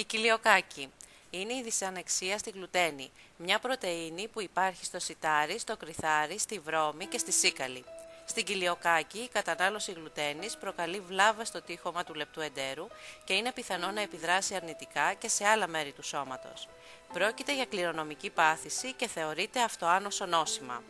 Η κοιλιοκάκη είναι η δυσανεξία στη γλουτένη, μια πρωτεΐνη που υπάρχει στο σιτάρι, στο κριθάρι, στη βρώμη και στη σίκαλη. Στην κοιλιοκάκη, η κατανάλωση γλουτένης προκαλεί βλάβες στο τείχομα του λεπτού εντέρου και είναι πιθανό να επιδράσει αρνητικά και σε άλλα μέρη του σώματος. Πρόκειται για κληρονομική πάθηση και θεωρείται αυτοάνωσο νόσημα.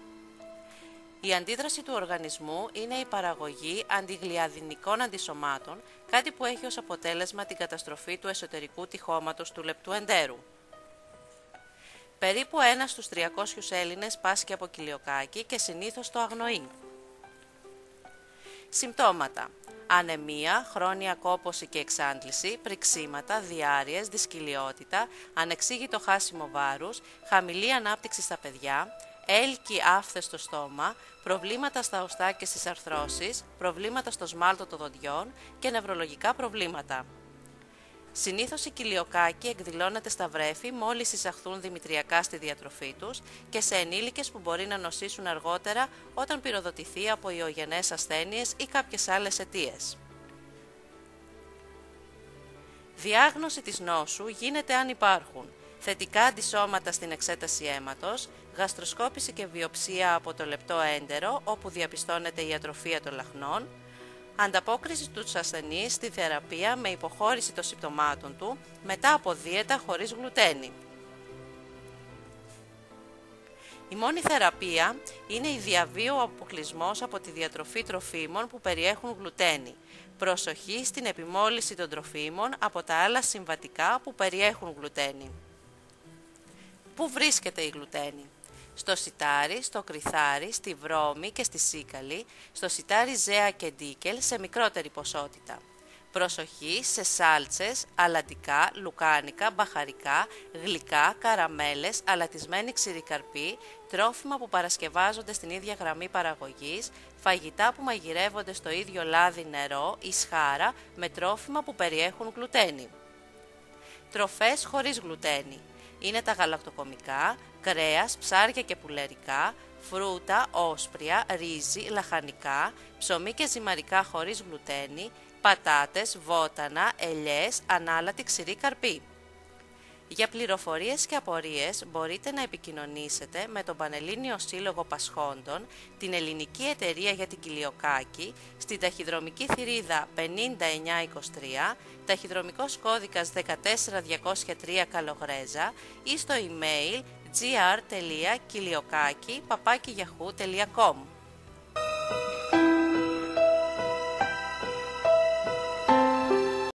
Η αντίδραση του οργανισμού είναι η παραγωγή αντιγλιαδινικών αντισωμάτων, κάτι που έχει ως αποτέλεσμα την καταστροφή του εσωτερικού τοιχώματος του λεπτού εντέρου. Περίπου 1 στους 300 Έλληνες πάσχει από κοιλιοκάκη και συνήθως το αγνοεί. Συμπτώματα: ανεμία, χρόνια κόπωση και εξάντληση, πριξίματα, διάρειες, δυσκυλιότητα, ανεξήγητο χάσιμο βάρους, χαμηλή ανάπτυξη στα παιδιά, έλκη άφθες στο στόμα, προβλήματα στα οστά και στις αρθρώσεις, προβλήματα στο σμάλτο των δοντιών και νευρολογικά προβλήματα. Συνήθως η κοιλιοκάκη εκδηλώνεται στα βρέφη μόλις εισαχθούν δημητριακά στη διατροφή τους και σε ενήλικες που μπορεί να νοσήσουν αργότερα όταν πυροδοτηθεί από ιογενές ασθένειες ή κάποιες άλλες αιτίες. Διάγνωση της νόσου γίνεται αν υπάρχουν θετικά αντισώματα στην εξέταση αίματος, γαστροσκόπηση και βιοψία από το λεπτό έντερο όπου διαπιστώνεται η ατροφία των λαχνών, ανταπόκριση τους ασθενείς στη θεραπεία με υποχώρηση των συμπτωμάτων του μετά από δίαιτα χωρίς γλουτένη. Η μόνη θεραπεία είναι η διαβίω αποκλεισμός από τη διατροφή τροφίμων που περιέχουν γλουτένη. Προσοχή στην επιμόλυνση των τροφίμων από τα άλλα συμβατικά που περιέχουν γλουτένη. Πού βρίσκεται η γλουτένη? Στο σιτάρι, στο κριθάρι, στη βρώμη και στη σίκαλη, στο σιτάρι ζέα και ντίκελ σε μικρότερη ποσότητα. Προσοχή σε σάλτσες, αλατικά, λουκάνικα, μπαχαρικά, γλυκά, καραμέλες, αλατισμένη ξηρή καρπή, τρόφιμα που παρασκευάζονται στην ίδια γραμμή παραγωγής, φαγητά που μαγειρεύονται στο ίδιο λάδι νερό ή σχάρα με τρόφιμα που περιέχουν γλουτένη. Τροφές χωρίς γλουτένη είναι τα γαλακτοκομικά, κρέας, ψάρια και πουλερικά, φρούτα, όσπρια, ρύζι, λαχανικά, ψωμί και ζυμαρικά χωρίς γλουτένη, πατάτες, βότανα, ελιές, ανάλατη ξηρή καρπή. Για πληροφορίες και απορίες μπορείτε να επικοινωνήσετε με τον Πανελλήνιο Σύλλογο Πασχόντων, την Ελληνική Εταιρεία για την Κοιλιοκάκη, στην ταχυδρομική θηρίδα 50923, ταχυδρομικός κώδικας 14203 Καλογρέζα ή στο email gr.kiliokaki@yahoo.com.